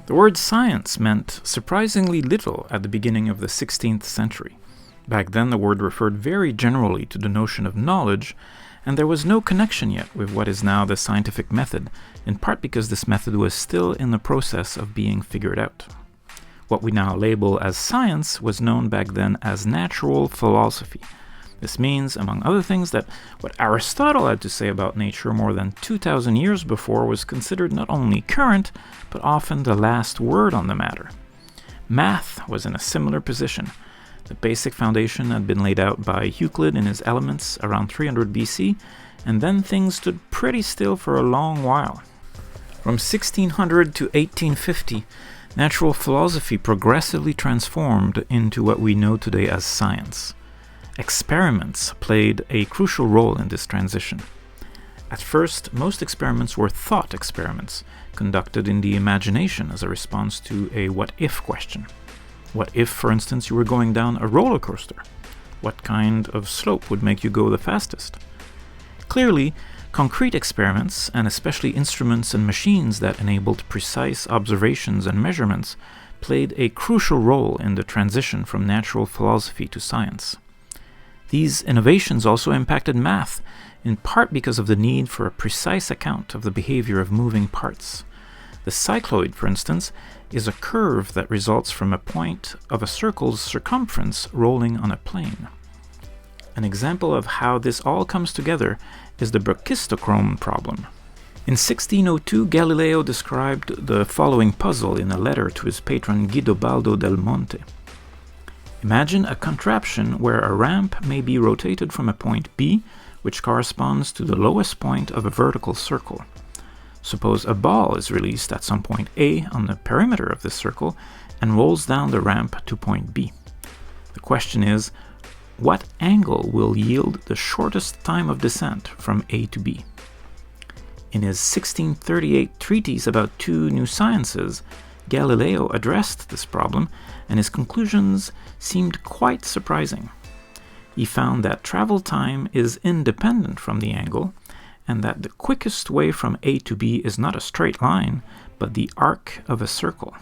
The word science meant surprisingly little at the beginning of the 16th century. Back then the word referred very generally to the notion of knowledge, and there was no connection yet with what is now the scientific method, in part because this method was still in the process of being figured out. What we now label as science was known back then as natural philosophy. This means, among other things, that what Aristotle had to say about nature more than 2,000 years before was considered not only current, but often the last word on the matter. Math was in a similar position. The basic foundation had been laid out by Euclid in his Elements around 300 BC, and then things stood pretty still for a long while. From 1600 to 1850, natural philosophy progressively transformed into what we know today as science. Experiments played a crucial role in this transition. At first, most experiments were thought experiments, conducted in the imagination as a response to a what-if question. What if, for instance, you were going down a roller coaster? What kind of slope would make you go the fastest? Clearly, concrete experiments, and especially instruments and machines that enabled precise observations and measurements, played a crucial role in the transition from natural philosophy to science. These innovations also impacted math, in part because of the need for a precise account of the behavior of moving parts. The cycloid, for instance, is a curve that results from a point of a circle's circumference rolling on a plane. An example of how this all comes together is the Brachistochrone problem. In 1602, Galileo described the following puzzle in a letter to his patron Guidobaldo del Monte. Imagine a contraption where a ramp may be rotated from a point B, which corresponds to the lowest point of a vertical circle. Suppose a ball is released at some point A on the perimeter of this circle and rolls down the ramp to point B. The question is, what angle will yield the shortest time of descent from A to B? In his 1638 treatise about two new sciences, Galileo addressed this problem, and his conclusions seemed quite surprising. He found that travel time is independent from the angle, and that the quickest way from A to B is not a straight line, but the arc of a circle.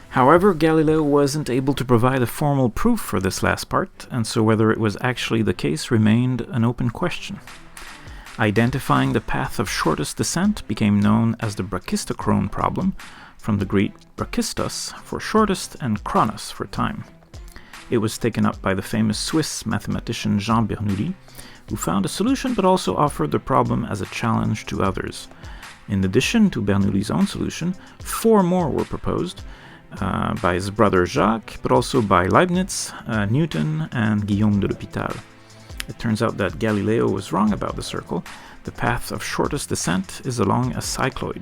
However, Galileo wasn't able to provide a formal proof for this last part, and so whether it was actually the case remained an open question. Identifying the path of shortest descent became known as the Brachistochrone problem, from the Greek brachistos for shortest and chronos for time. It was taken up by the famous Swiss mathematician Jean Bernoulli, who found a solution but also offered the problem as a challenge to others. In addition to Bernoulli's own solution, 4 more were proposed, by his brother Jacques, but also by Leibniz, Newton, and Guillaume de l'Hôpital. It turns out that Galileo was wrong about the circle. The path of shortest descent is along a cycloid.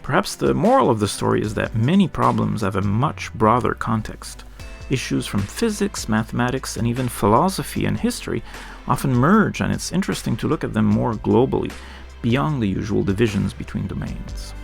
Perhaps the moral of the story is that many problems have a much broader context. Issues from physics, mathematics, and even philosophy and history often merge, and it's interesting to look at them more globally, beyond the usual divisions between domains.